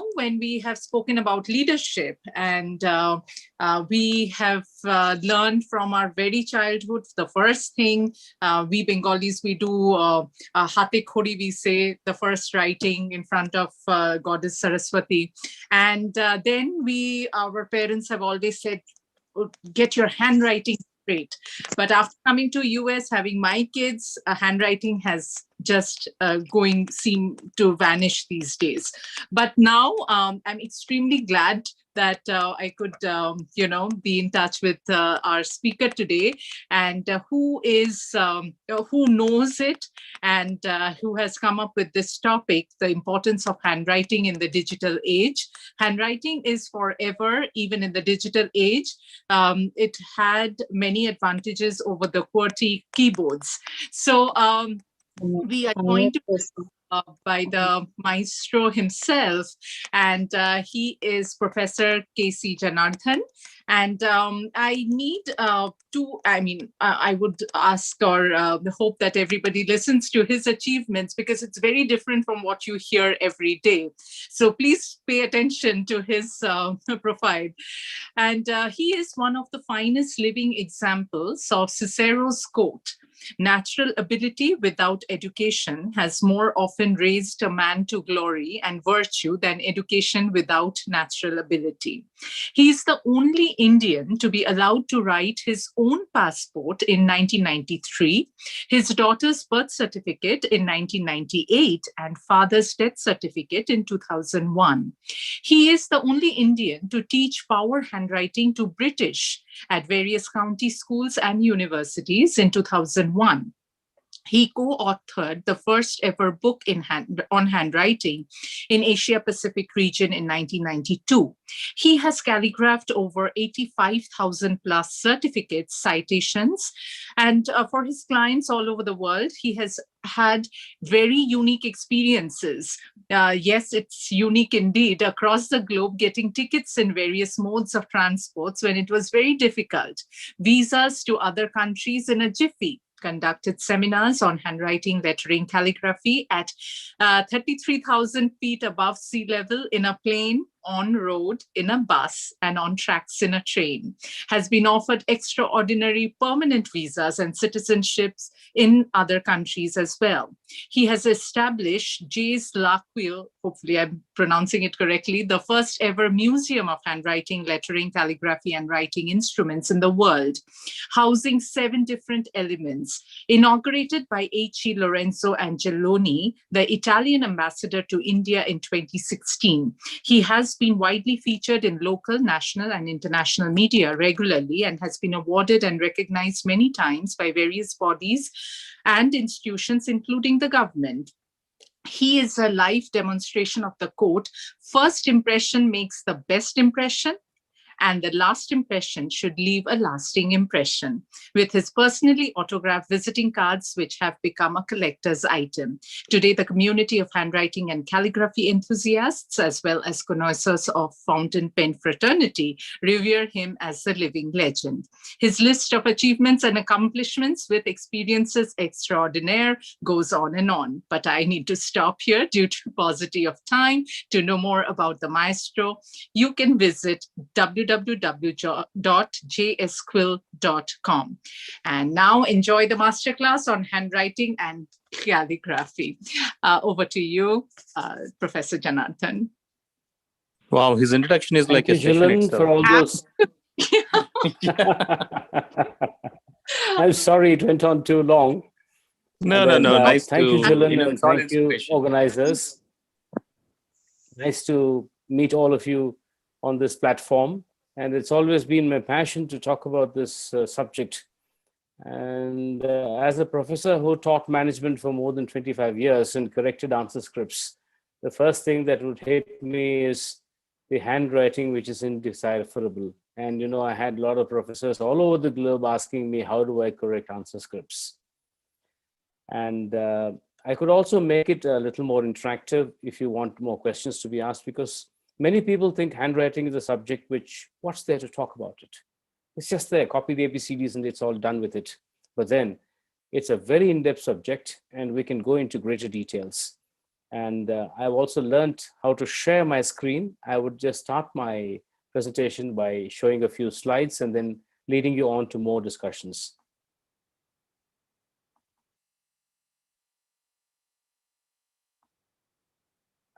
now when we have spoken about leadership, and we have learned from our very childhood, the first thing we Bengalis, we do hate khori, we say the first writing in front of Goddess Saraswati. And then our parents have always said, get your handwriting straight. But after coming to US, having my kids, handwriting has just seem to vanish these days. But now I'm extremely glad that I could, be in touch with our speaker today, and who knows it, and who has come up with this topic, the importance of handwriting in the digital age. Handwriting is forever, even in the digital age. It had many advantages over the QWERTY keyboards. So we are going to by the maestro himself, and he is Professor K.C. Janardhan. And I would ask or hope that everybody listens to his achievements, because it's very different from what you hear every day. So please pay attention to his profile. And he is one of the finest living examples of Cicero's quote, "Natural ability without education has more often raised a man to glory and virtue than education without natural ability." He is the only Indian to be allowed to write his own passport in 1993, his daughter's birth certificate in 1998, and father's death certificate in 2001. He is the only Indian to teach power handwriting to British at various county schools and universities in 2001. He co-authored the first ever book on handwriting in Asia Pacific region in 1992. He has calligraphed over 85,000 plus certificates, citations, and for his clients all over the world, he has had very unique experiences. Yes, it's unique indeed, across the globe, getting tickets in various modes of transports when it was very difficult, visas to other countries in a jiffy, conducted seminars on handwriting, lettering, calligraphy at 33,000 feet above sea level, in a plane, on road, in a bus, and on tracks in a train, has been offered extraordinary permanent visas and citizenships in other countries as well. He has established J's Laquille, hopefully I'm pronouncing it correctly, the first ever museum of handwriting, lettering, calligraphy, and writing instruments in the world, housing 7 different elements. Inaugurated by H.E. Lorenzo Angeloni, the Italian ambassador to India in 2016. He has been widely featured in local, national, and international media regularly, and has been awarded and recognized many times by various bodies and institutions, including the government. He is a live demonstration of the quote, "First impression makes the best impression, and the last impression should leave a lasting impression," with his personally autographed visiting cards, which have become a collector's item. Today, the community of handwriting and calligraphy enthusiasts, as well as connoisseurs of fountain pen fraternity, revere him as a living legend. His list of achievements and accomplishments with experiences extraordinaire goes on and on, but I need to stop here due to paucity of time. To know more about the maestro, you can visit www.jsquill.com. And now enjoy the masterclass on handwriting and calligraphy. Over to you, Professor Janardhan. Wow, his introduction is like a session for all those. I'm sorry it went on too long. No. Nice. Thank you, Jillian, and thank you, organizers. Nice to meet all of you on this platform. And it's always been my passion to talk about this subject. And as a professor who taught management for more than 25 years and corrected answer scripts, the first thing that would hit me is the handwriting, which is indecipherable. And, I had a lot of professors all over the globe asking me, how do I correct answer scripts? And I could also make it a little more interactive if you want more questions to be asked, because many people think handwriting is a subject what's there to talk about it? It's just there, copy the ABCDs and it's all done with it. But then it's a very in-depth subject and we can go into greater details. And I've also learned how to share my screen. I would just start my presentation by showing a few slides and then leading you on to more discussions.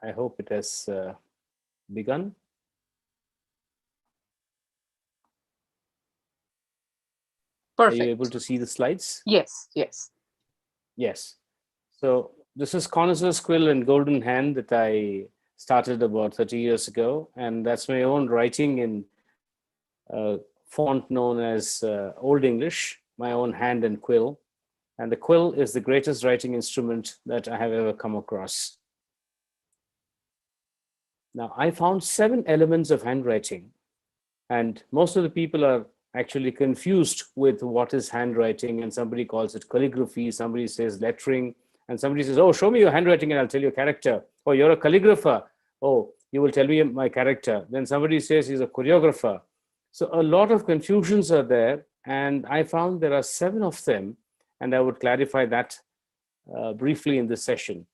I hope it has begun. Perfect. Are you able to see the slides? Yes, yes. Yes. So this is Connoisseur's Quill and Golden Hand that I started about 30 years ago. And that's my own writing in font known as Old English, my own hand and quill. And the quill is the greatest writing instrument that I have ever come across. Now, I found 7 elements of handwriting, and most of the people are actually confused with what is handwriting, and somebody calls it calligraphy, somebody says lettering, and somebody says, oh, show me your handwriting and I'll tell you a character. Oh, you're a calligrapher. Oh, you will tell me my character. Then somebody says he's a choreographer. So a lot of confusions are there, and I found there are 7 of them, and I would clarify that briefly in this session.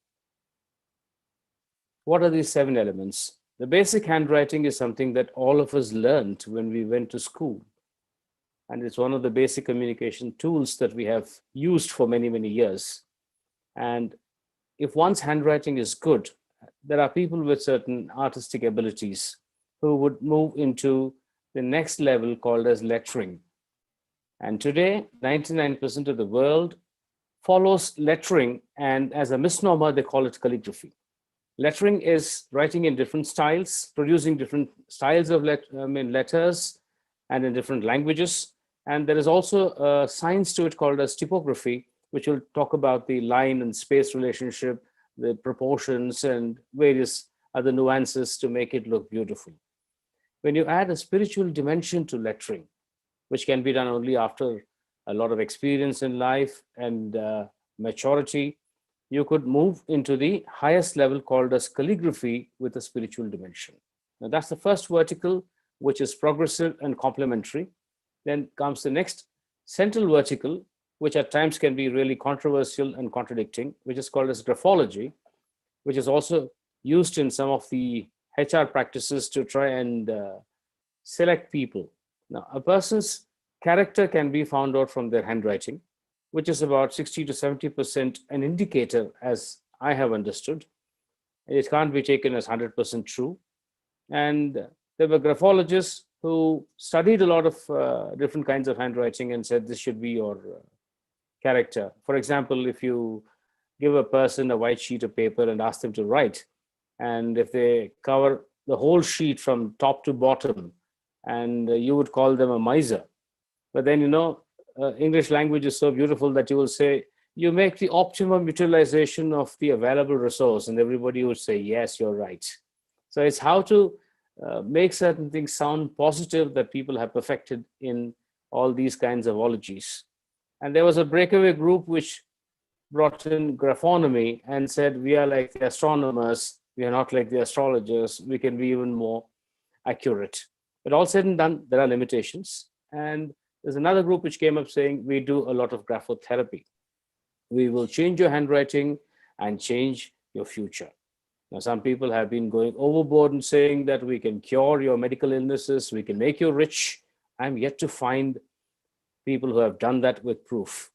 What are these 7 elements? The basic handwriting is something that all of us learned when we went to school. And it's one of the basic communication tools that we have used for many, many years. And if one's handwriting is good, there are people with certain artistic abilities who would move into the next level called as lettering. And today, 99% of the world follows lettering, and as a misnomer, they call it calligraphy. Lettering is writing in different styles, producing different styles of letters and in different languages. And there is also a science to it called as typography, which will talk about the line and space relationship, the proportions, and various other nuances to make it look beautiful. When you add a spiritual dimension to lettering, which can be done only after a lot of experience in life and maturity, you could move into the highest level called as calligraphy with a spiritual dimension. Now, that's the first vertical, which is progressive and complementary. Then comes the next central vertical, which at times can be really controversial and contradicting, which is called as graphology, which is also used in some of the HR practices to try and select people. Now, a person's character can be found out from their handwriting, which is about 60 to 70% an indicator, as I have understood. It can't be taken as 100% true. And there were graphologists who studied a lot of different kinds of handwriting and said this should be your character. For example, if you give a person a white sheet of paper and ask them to write, and if they cover the whole sheet from top to bottom, and you would call them a miser. But then, English language is so beautiful that you will say, you make the optimum utilization of the available resource, and everybody would say, yes, you're right. So it's how to make certain things sound positive that people have perfected in all these kinds of ologies. And there was a breakaway group which brought in graphonomy and said, we are like the astronomers, we are not like the astrologers, we can be even more accurate. But all said and done, there are limitations. And there's another group which came up saying, we do a lot of graphotherapy. We will change your handwriting and change your future. Now, some people have been going overboard and saying that we can cure your medical illnesses, we can make you rich. I'm yet to find people who have done that with proof.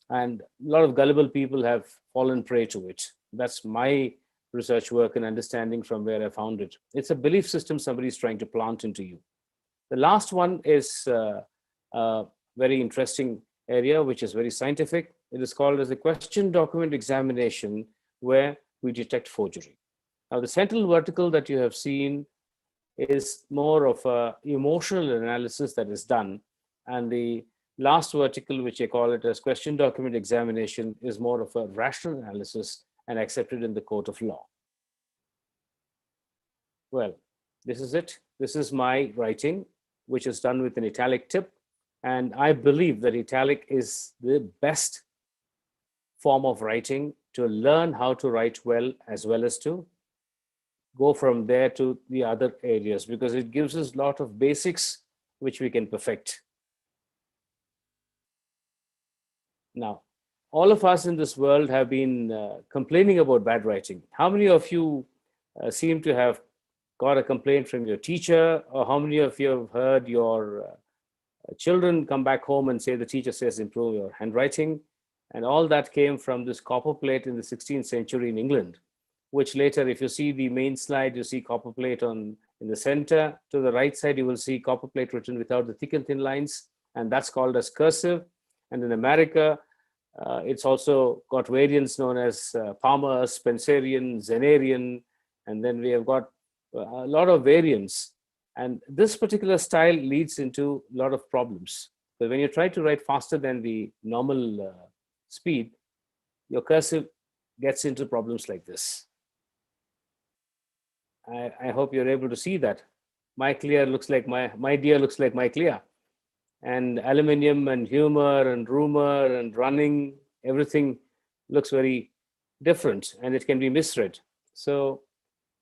And a lot of gullible people have fallen prey to it. That's my research work and understanding from where I found it. It's a belief system somebody's trying to plant into you. The last one is a very interesting area, which is very scientific. It is called as the question document examination, where we detect forgery. Now, the central vertical that you have seen is more of a emotional analysis that is done. And the last vertical, which I call it as question document examination, is more of a rational analysis and accepted in the court of law. Well, this is it. This is my writing, which is done with an italic tip. And I believe that italic is the best form of writing to learn how to write well as to go from there to the other areas, because it gives us a lot of basics which we can perfect. Now, all of us in this world have been complaining about bad writing. How many of you seem to have got a complaint from your teacher, or how many of you have heard your children come back home and say the teacher says improve your handwriting? And all that came from this copper plate in the 16th century in England, which later, if you see the main slide, you see copper plate in the center. To the right side, you will see copper plate written without the thick and thin lines, and that's called as cursive. And in America, it's also got variants known as Palmer, Spencerian, Zenarian, and then we have got a lot of variants. And this particular style leads into a lot of problems. So when you try to write faster than the normal speed, your cursive gets into problems like this. I hope you're able to see that. My clear looks like my dear looks like my clear. And aluminium and humor and rumor and running, everything looks very different, and it can be misread. So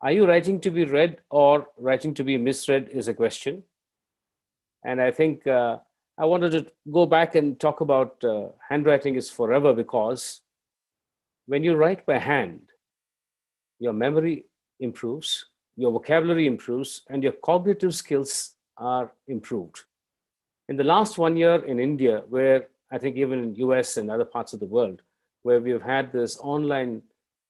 are you writing to be read or writing to be misread is a question. And I think I wanted to go back and talk about handwriting is forever, because when you write by hand, your memory improves, your vocabulary improves, and your cognitive skills are improved. In the last 1 year in India, where I think even in US and other parts of the world, where we've had this online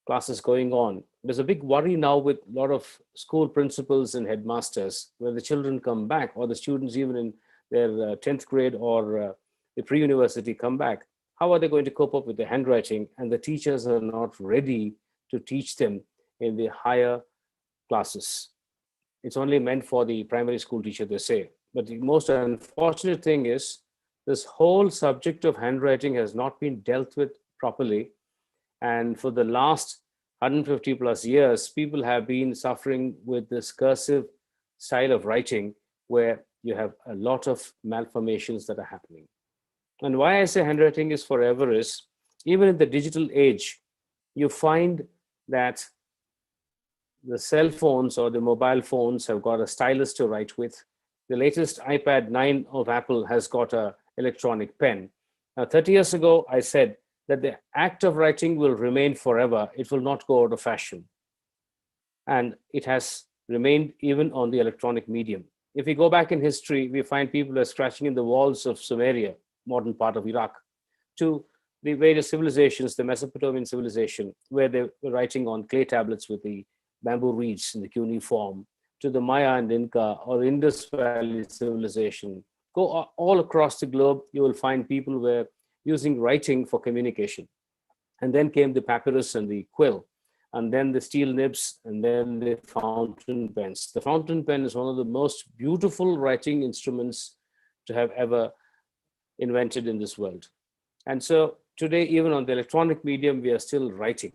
classes going on, there's a big worry now with a lot of school principals and headmasters, where the children come back, or the students even in their 10th grade or the pre-university come back. How are they going to cope up with the handwriting? And the teachers are not ready to teach them in the higher classes. It's only meant for the primary school teacher, they say. But the most unfortunate thing is this whole subject of handwriting has not been dealt with properly. And for the last 150 plus years, people have been suffering with this cursive style of writing, where you have a lot of malformations that are happening. And why I say handwriting is forever is, even in the digital age, you find that the cell phones or the mobile phones have got a stylus to write with. The latest iPad 9 of Apple has got an electronic pen. Now, 30 years ago, I said that the act of writing will remain forever. It will not go out of fashion. And it has remained even on the electronic medium. If we go back in history, we find people are scratching in the walls of Sumeria, modern part of Iraq, to the various civilizations, the Mesopotamian civilization, where they were writing on clay tablets with the bamboo reeds in the cuneiform, to the Maya and Inca or Indus Valley civilization. Go all across the globe, you will find people were using writing for communication. And then came the papyrus and the quill, and then the steel nibs, and then the fountain pens. The fountain pen is one of the most beautiful writing instruments to have ever invented in this world. And so today, even on the electronic medium, we are still writing.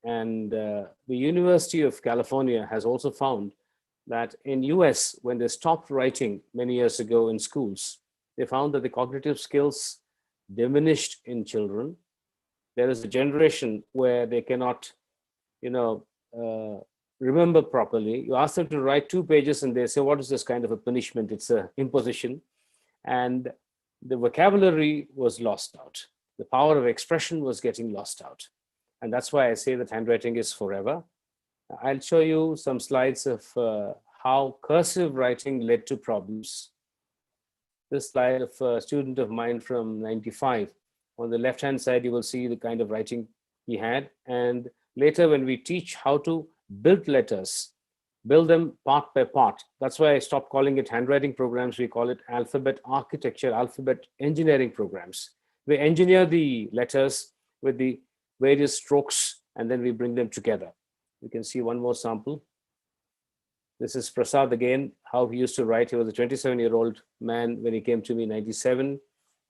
And the University of California has also found that in US, when they stopped writing many years ago in schools, they found that the cognitive skills diminished in children. There is a generation where they cannot, remember properly. You ask them to write 2 pages and they say, what is this kind of a punishment? It's an imposition. And the vocabulary was lost out. The power of expression was getting lost out. And that's why I say that handwriting is forever. I'll show you some slides of how cursive writing led to problems. This slide of a student of mine from 95. On the left-hand side, you will see the kind of writing he had. And later, when we teach how to build letters, build them part by part. That's why I stopped calling it handwriting programs. We call it alphabet architecture, alphabet engineering programs. We engineer the letters with the various strokes, and then we bring them together. You can see one more sample. This is Prasad again, how he used to write. He was a 27-year-old man when he came to me in 97.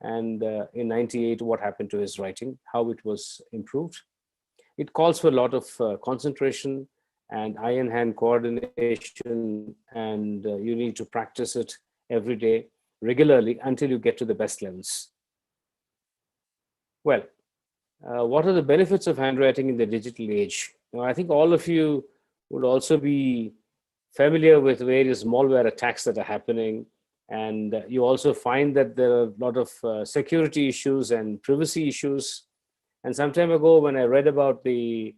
And in 98, what happened to his writing, how it was improved. It calls for a lot of concentration and eye-and-hand coordination, and you need to practice it every day, regularly, until you get to the best levels. Well, what are the benefits of handwriting in the digital age? Now, I think all of you would also be familiar with various malware attacks that are happening. And you also find that there are a lot of security issues and privacy issues. And some time ago, when I read about the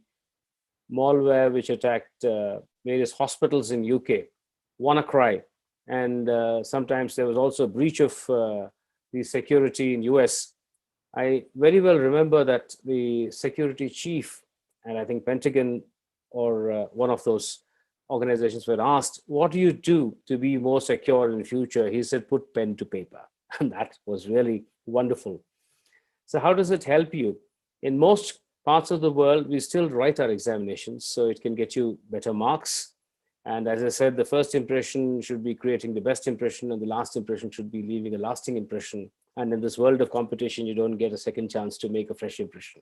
malware which attacked various hospitals in UK, WannaCry, and sometimes there was also a breach of the security in US. I very well remember that the security chief, and I think Pentagon or one of those organizations were asked, what do you do to be more secure in the future? He said, put pen to paper. And that was really wonderful. So how does it help you? In most parts of the world, we still write our examinations, so it can get you better marks. And as I said, the first impression should be creating the best impression, and the last impression should be leaving a lasting impression. And in this world of competition, you don't get a second chance to make a fresh impression.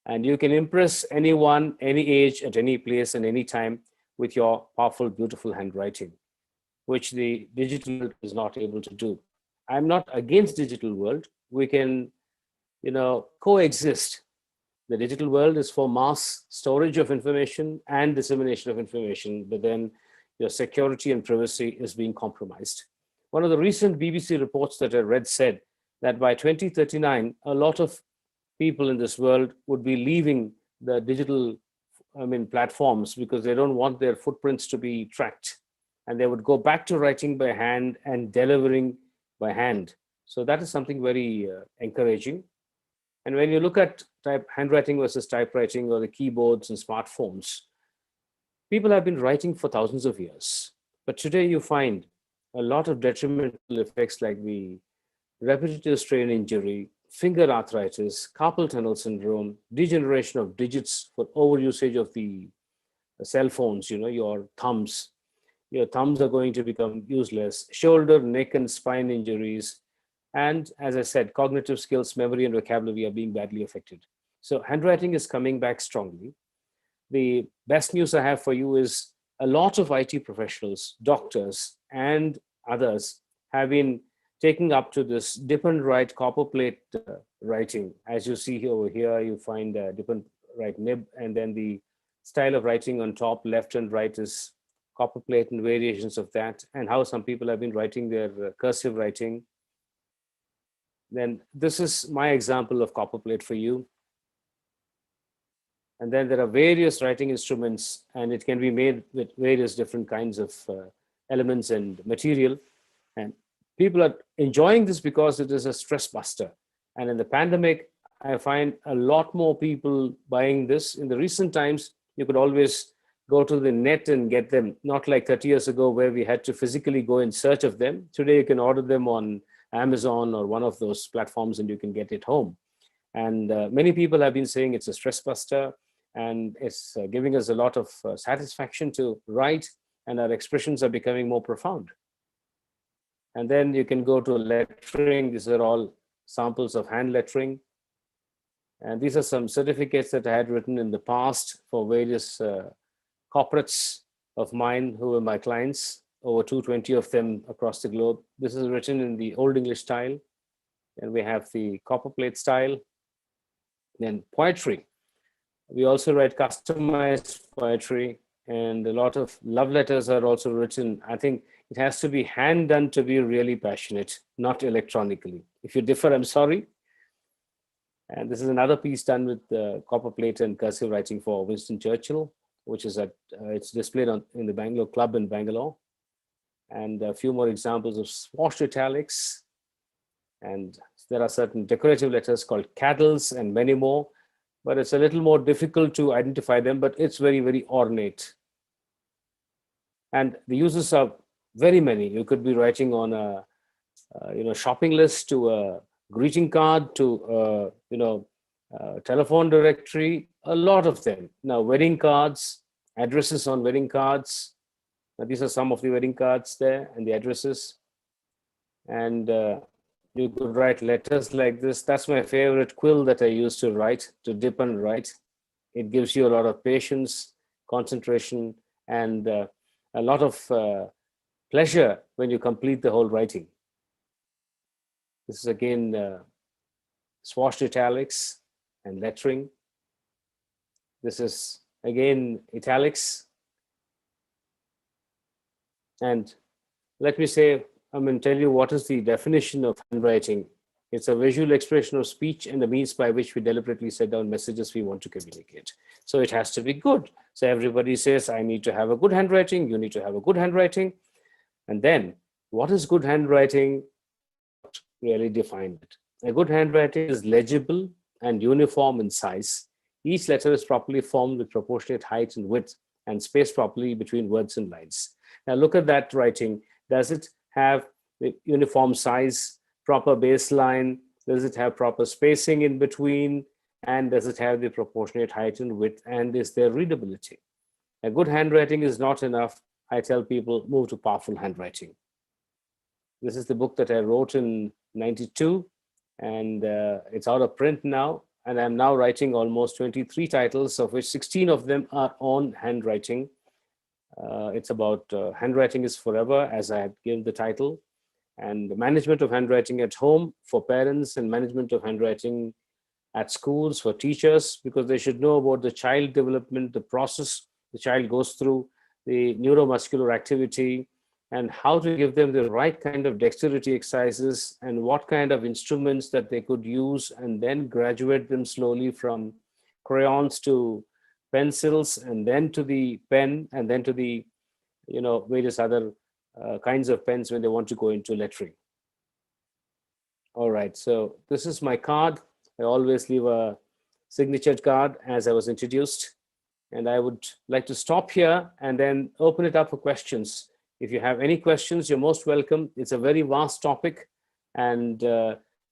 And you can impress anyone, any age, at any place, and any time with your powerful, beautiful handwriting, which the digital world is not able to do. I'm not against digital world. We can, coexist. The digital world is for mass storage of information and dissemination of information, but then your security and privacy is being compromised. One of the recent BBC reports that I read said that by 2039, a lot of people in this world would be leaving the digital platforms because they don't want their footprints to be tracked, and they would go back to writing by hand and delivering by hand. So that is something very encouraging. And when you look at handwriting versus typewriting, or the keyboards and smartphones, people have been writing for thousands of years. But today you find a lot of detrimental effects like the repetitive strain injury, finger arthritis, carpal tunnel syndrome, degeneration of digits for overusage of the cell phones, your thumbs. Your thumbs are going to become useless, shoulder, neck, and spine injuries. And as I said, cognitive skills, memory, and vocabulary are being badly affected. So handwriting is coming back strongly. The best news I have for you is a lot of IT professionals, doctors, and others have been taking up to this dip and write copper plate writing. As you see over here, you find dip and write nib, and then the style of writing on top, left and right, is copper plate and variations of that, and how some people have been writing their cursive writing. Then this is my example of copper plate for you. And then there are various writing instruments, and it can be made with various different kinds of elements and material. And people are enjoying this because it is a stress buster. And in the pandemic, I find a lot more people buying this. In the recent times, you could always go to the net and get them, not like 30 years ago where we had to physically go in search of them. Today, you can order them on Amazon or one of those platforms, and you can get it home. And many people have been saying it's a stress buster, and it's giving us a lot of satisfaction to write, and our expressions are becoming more profound. And then you can go to lettering. These are all samples of hand lettering. And these are some certificates that I had written in the past for various corporates of mine who were my clients, over 220 of them across the globe. This is written in the Old English style. And we have the copper plate style. Then poetry. We also write customized poetry, and a lot of love letters are also written. I think it has to be hand done to be really passionate, not electronically. If you differ, I'm sorry. And this is another piece done with copper plate and cursive writing for Winston Churchill, which is it's displayed in the Bangalore Club in Bangalore. And a few more examples of swashed italics. And there are certain decorative letters called cradles and many more, but it's a little more difficult to identify them, but it's very, very ornate. And the uses are very many. You could be writing on a shopping list, to a greeting card, to a telephone directory, a lot of them. Now, wedding cards, addresses on wedding cards. Now, these are some of the wedding cards there and the addresses. And you could write letters like this. That's my favorite quill that I used to write, to dip and write. It gives you a lot of patience, concentration, and a lot of pleasure when you complete the whole writing. This is again swashed italics and lettering. This is again italics. And let me say, I'm going to tell you what is the definition of handwriting. It's a visual expression of speech and the means by which we deliberately set down messages we want to communicate. So it has to be good. So everybody says, I need to have a good handwriting. You need to have a good handwriting. And then what is good handwriting? Really define it. A good handwriting is legible and uniform in size. Each letter is properly formed with proportionate height and width and spaced properly between words and lines. Now look at that writing. Does it have the uniform size, proper baseline? Does it have proper spacing in between? And does it have the proportionate height and width? And is there readability? A good handwriting is not enough. I tell people, move to powerful handwriting. This is the book that I wrote in 92, and it's out of print now. And I'm now writing almost 23 titles, of which 16 of them are on handwriting. It's about handwriting is forever, as I had given the title, and the management of handwriting at home for parents and management of handwriting at schools for teachers, because they should know about the child development, the process the child goes through, the neuromuscular activity, and how to give them the right kind of dexterity exercises and what kind of instruments that they could use, and then graduate them slowly from crayons to pencils, and then to the pen, and then to the various other kinds of pens when they want to go into lettering. All right, so this is my card. I always leave a signature card as I was introduced, and I would like to stop here and then open it up for questions. If you have any questions, you're most welcome. It's a very vast topic, and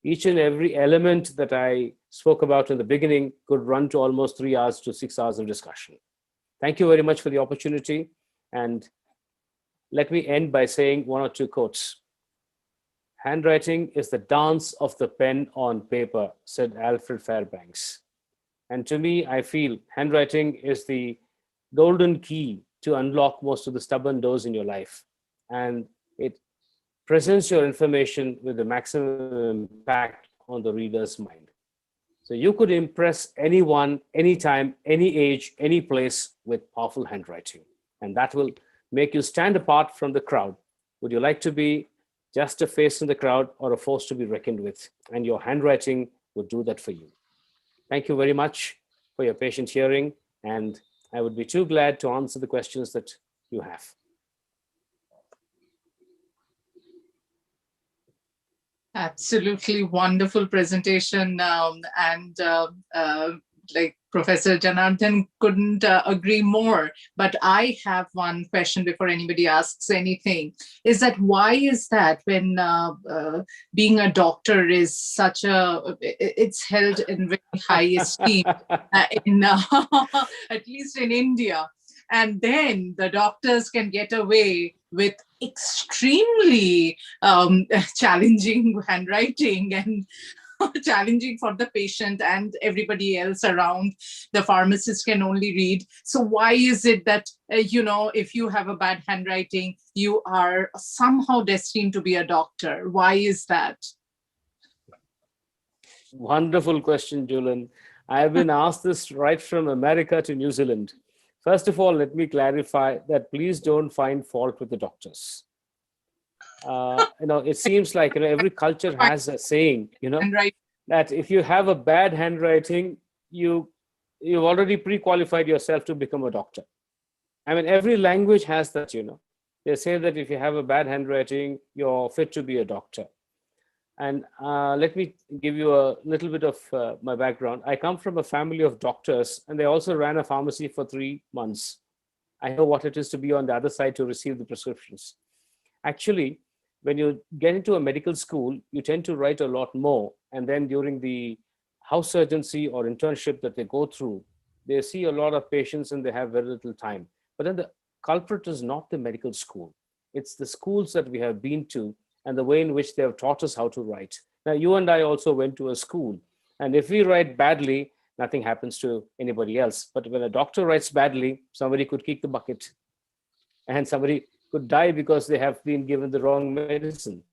each and every element that I spoke about in the beginning could run to almost 3 hours to 6 hours of discussion. Thank you very much for the opportunity. And let me end by saying one or two quotes. Handwriting is the dance of the pen on paper, said Alfred Fairbanks. And to me, I feel handwriting is the golden key to unlock most of the stubborn doors in your life. And it presents your information with the maximum impact on the reader's mind. So you could impress anyone, anytime, any age, any place with powerful handwriting. And that will make you stand apart from the crowd. Would you like to be just a face in the crowd or a force to be reckoned with? And your handwriting would do that for you. Thank you very much for your patient hearing, and I would be too glad to answer the questions that you have. Absolutely wonderful presentation, and like Professor Janardhan couldn't agree more. But I have one question before anybody asks anything, is that why is that when being a doctor is such it's held in very high esteem, at least in India, and then the doctors can get away with extremely challenging handwriting and challenging for the patient and everybody else around. The pharmacist can only read. So why is it that, if you have a bad handwriting, you are somehow destined to be a doctor? Why is that? Wonderful question, Julian. I've been asked this right from America to New Zealand. First of all, let me clarify that please don't find fault with the doctors. It seems like every culture has a saying, that if you have a bad handwriting, you've already pre-qualified yourself to become a doctor. I mean, every language has that. They say that if you have a bad handwriting, you're fit to be a doctor. And let me give you a little bit of my background. I come from a family of doctors, and they also ran a pharmacy for 3 months. I know what it is to be on the other side to receive the prescriptions. Actually, when you get into a medical school, you tend to write a lot more. And then during the house surgency or internship that they go through, they see a lot of patients and they have very little time. But then the culprit is not the medical school. It's the schools that we have been to and the way in which they have taught us how to write. Now, you and I also went to a school. And if we write badly, nothing happens to anybody else. But when a doctor writes badly, somebody could kick the bucket. And somebody could die because they have been given the wrong medicine,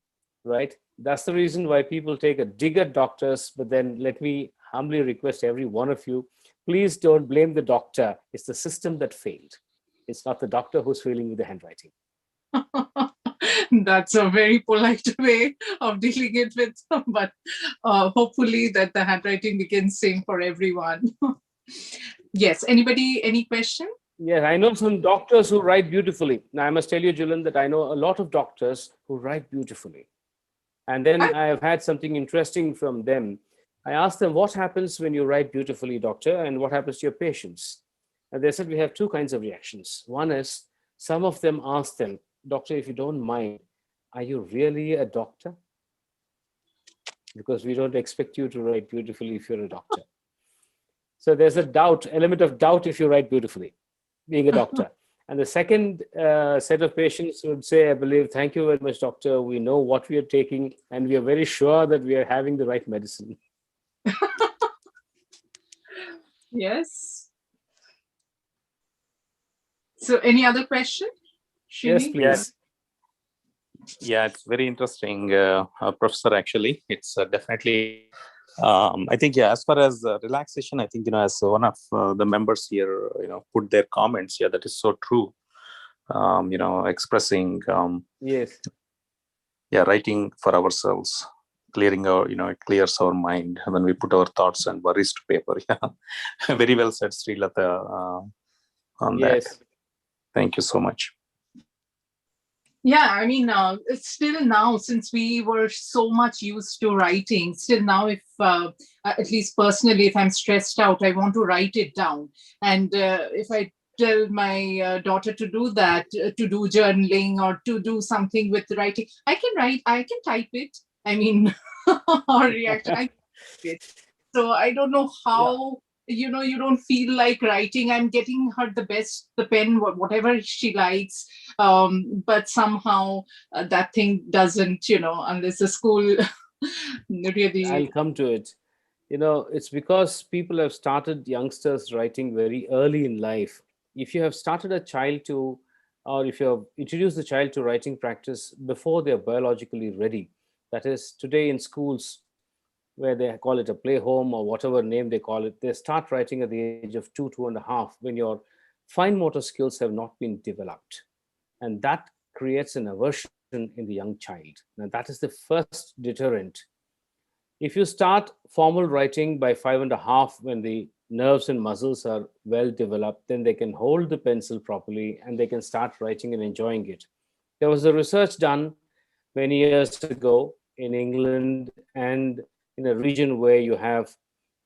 right? That's the reason why people take a dig at doctors. But then let me humbly request every one of you, please don't blame the doctor. It's the system that failed. It's not the doctor who's failing with the handwriting. That's a very polite way of dealing it with, but hopefully that the handwriting begins same for everyone. Yes, anybody, any question? Yes, I know some doctors who write beautifully. Now, I must tell you, Julian, that I know a lot of doctors who write beautifully. And then I have had something interesting from them. I asked them, what happens when you write beautifully, doctor, and what happens to your patients? And they said, we have two kinds of reactions. One is, some of them ask them, doctor, if you don't mind, are you really a doctor? Because we don't expect you to write beautifully if you're a doctor. So there's a element of doubt if you write beautifully, being a doctor. And the second set of patients would say, I believe, thank you very much, doctor. We know what we are taking, and we are very sure that we are having the right medicine. Yes. So any other question? Yes, please. Yeah, it's very interesting, Professor, actually. It's definitely, I think, yeah, as far as relaxation, I think, as one of the members here, put their comments, yeah, that is so true. Expressing, yes, yeah, writing for ourselves, clearing our, it clears our mind when we put our thoughts and worries to paper. Yeah, very well said, Srilata, on that. Thank you so much. Yeah, I mean, still now, since we were so much used to writing, still now, if at least personally, if I'm stressed out, I want to write it down. And if I tell my daughter to do that, to do journaling or to do something with writing, I can type it. I mean, or react, I can type it. So I don't know how. You don't feel like writing. I'm getting her the pen, whatever she likes, but somehow that thing doesn't, unless the school really. I'll come to it. It's because people have started youngsters writing very early in life. If you have started a child to, or if you have introduced the child to writing practice before they're biologically ready, that is today in schools, where they call it a play home or whatever name they call it, they start writing at the age of 2.5, when your fine motor skills have not been developed. And that creates an aversion in the young child. Now, that is the first deterrent. If you start formal writing by 5.5, when the nerves and muscles are well developed, then they can hold the pencil properly and they can start writing and enjoying it. There was a research done many years ago in England and in a region where you have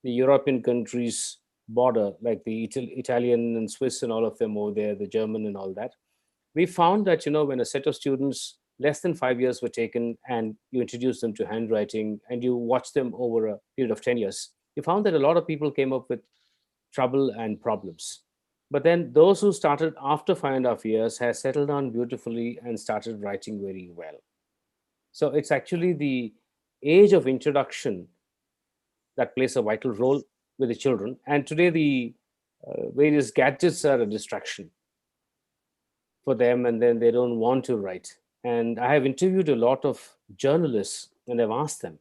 the European countries border, like the Italian and Swiss and all of them over there, the German and all that. We found that, when a set of students less than 5 years were taken and you introduced them to handwriting and you watch them over a period of 10 years, you found that a lot of people came up with trouble and problems. But then those who started after 5.5 years has settled down beautifully and started writing very well. So it's actually the age of introduction that plays a vital role with the children. And today the various gadgets are a distraction for them, and then they don't want to write. And I have interviewed a lot of journalists and I've asked them,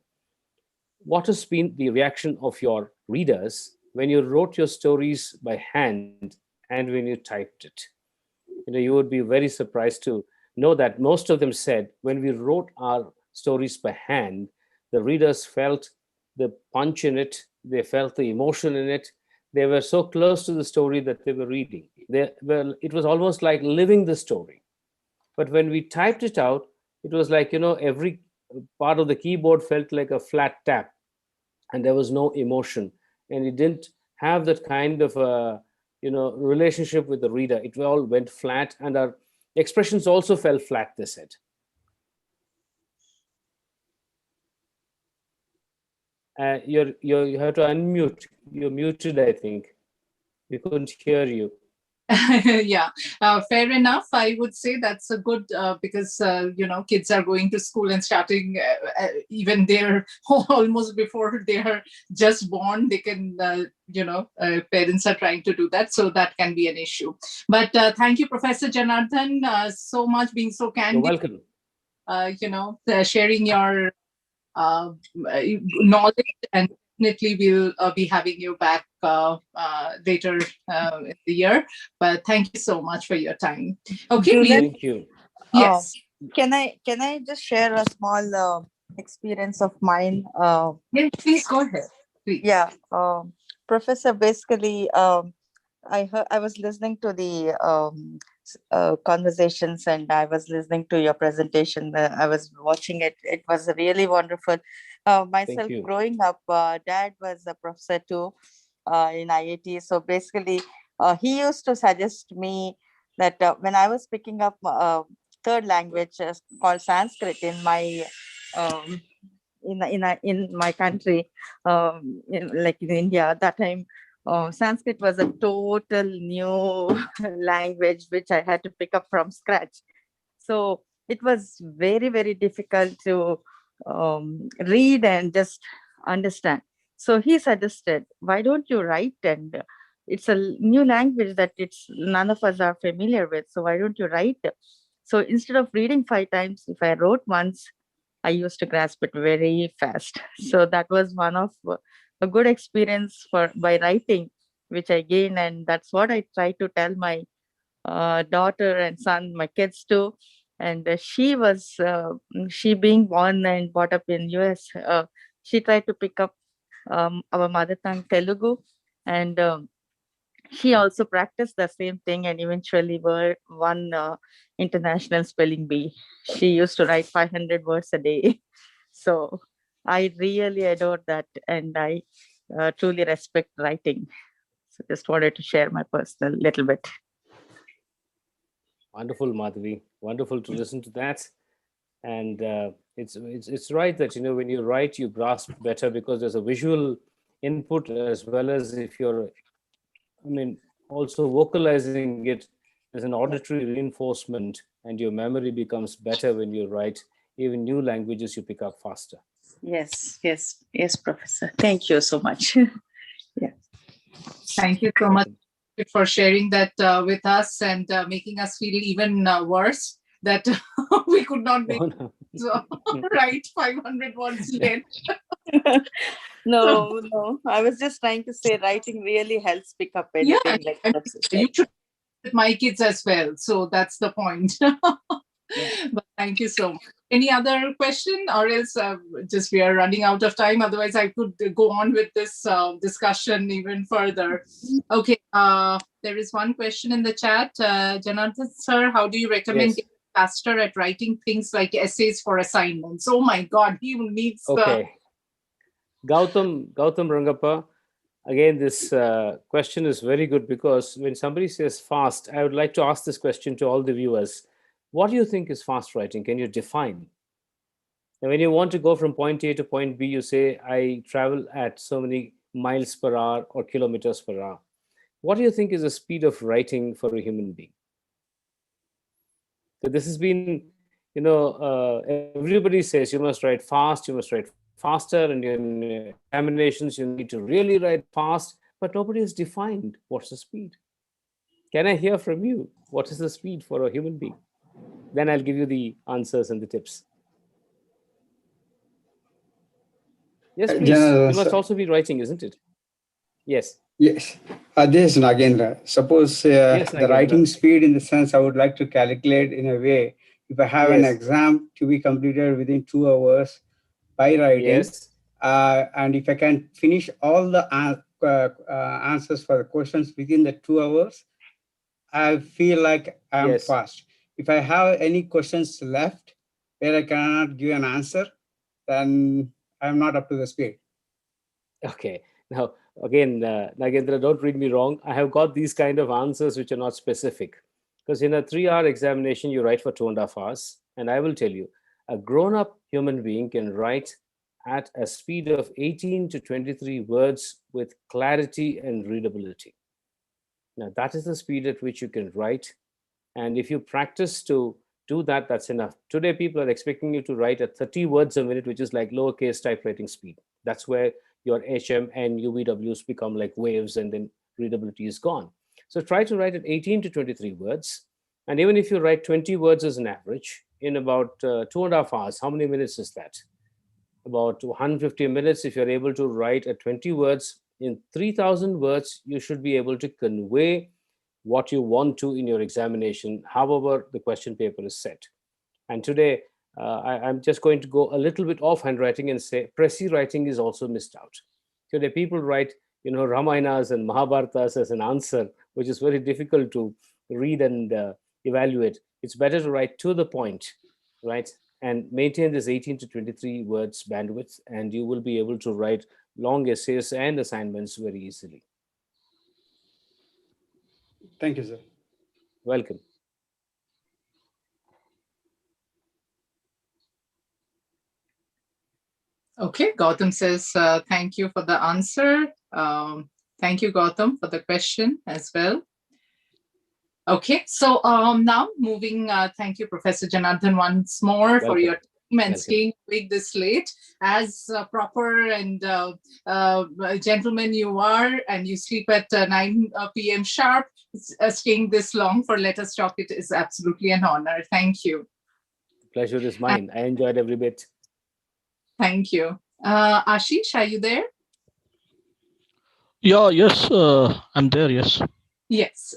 what has been the reaction of your readers when you wrote your stories by hand and when you typed it? You would be very surprised to know that most of them said, when we wrote our stories by hand, the readers felt the punch in it, they felt the emotion in it. They were so close to the story that they were reading. It was almost like living the story. But when we typed it out, it was like, every part of the keyboard felt like a flat tap and there was no emotion. And it didn't have that kind of a, relationship with the reader. It all went flat and our expressions also fell flat, they said. You have to unmute. You're muted, I think. We couldn't hear you. Yeah, fair enough. I would say that's a good, because, kids are going to school and starting, even they're almost before they are just born, they can, parents are trying to do that. So that can be an issue. But thank you, Professor Janardhan, so much, being so candid. You're welcome. Sharing your knowledge, and definitely we'll be having you back later in the year. But thank you so much for your time. Okay, thank you. Yes. Can I just share a small experience of mine? Yeah, please go ahead. Please. Yeah, Professor, basically, I was listening to the conversations, and I was listening to your presentation. I was watching it. It was really wonderful. Myself, you. growing up, Dad was a professor too in IIT. So basically, he used to suggest me that when I was picking up third language called Sanskrit in my um, in my country, like in India, at that time, Sanskrit was a total new language which I had to pick up from scratch. So it was very, very difficult to read and just understand. So he suggested, why don't you write? And it's a new language that it's none of us are familiar with. So why don't you write? So instead of reading 5 times, if I wrote once, I used to grasp it very fast. So that was one of a good experience for by writing, which I gained, and that's what I try to tell my daughter and son, my kids too. And she being born and brought up in US, she tried to pick up our mother tongue Telugu, and she also practiced the same thing and eventually won international spelling bee. She used to write 500 words a day. So I really adore that, and I truly respect writing. So just wanted to share my personal little bit. Wonderful, Madhavi. Wonderful to listen to that. And it's right that, when you write, you grasp better because there's a visual input, as well as if you're, also vocalizing it, there's an auditory reinforcement, and your memory becomes better when you write. Even new languages you pick up faster. Yes, Professor. Thank you so much. Yeah. Thank you so much for sharing that with us and making us feel even worse that we could not make write 500 words again. No. I was just trying to say writing really helps pick up anything. Yeah, you should with my kids as well. So that's the point. But thank you so much. Any other question, or else just we are running out of time. Otherwise, I could go on with this discussion even further. Okay, there is one question in the chat. Janardhan sir, how do you recommend getting faster at writing things like essays for assignments? Oh my God, he needs Gautam Rangappa. Again, this question is very good, because when somebody says fast, I would like to ask this question to all the viewers. What do you think is fast writing? Can you define? And when you want to go from point A to point B, you say, I travel at so many miles per hour or kilometers per hour. What do you think is the speed of writing for a human being? So this has been, everybody says you must write fast, you must write faster, and in examinations you need to really write fast, but nobody has defined what's the speed. Can I hear from you? What is the speed for a human being? Then I'll give you the answers and the tips. Yes, please. You must also be writing, isn't it? Yes. Yes. This is Nagendra. Suppose the writing speed, in the sense, I would like to calculate in a way, if I have an exam to be completed within 2 hours by writing, and if I can finish all the answers for the questions within the 2 hours, I feel like I'm fast. If I have any questions left where I cannot give an answer, then I'm not up to the speed. Okay. Now, again, Nagendra, don't read me wrong. I have got these kind of answers which are not specific. Because in a 3-hour examination, you write for 2.5 hours. And I will tell you, a grown-up human being can write at a speed of 18 to 23 words with clarity and readability. Now, that is the speed at which you can write. And if you practice to do that, that's enough. Today, people are expecting you to write at 30 words a minute, which is like lowercase typewriting speed. That's where your HM and UVWs become like waves, and then readability is gone. So try to write at 18 to 23 words. And even if you write 20 words as an average, in about 2.5 hours, how many minutes is that? About 150 minutes. If you're able to write at 20 words, in 3,000 words, you should be able to convey what you want to in your examination, however the question paper is set. And today, I'm just going to go a little bit off handwriting and say Prezi writing is also missed out. Today, people write, Ramayanas and Mahabharatas as an answer, which is very difficult to read and evaluate. It's better to write to the point, right? And maintain this 18 to 23 words bandwidth, and you will be able to write long essays and assignments very easily. Thank you, sir. Welcome. Okay, Gautam says, thank you for the answer. Thank you, Gautam, for the question as well. Okay, so now moving, thank you, Professor Janardhan, once more for your time and staying awake this late. As proper and gentleman you are, and you sleep at 9 p.m. sharp, staying this long for Let Us Talk, it is absolutely an honor. Thank you. The pleasure is mine. I enjoyed every bit. Thank you. Ashish, are you there? Yeah, yes, I'm there, yes. Yes.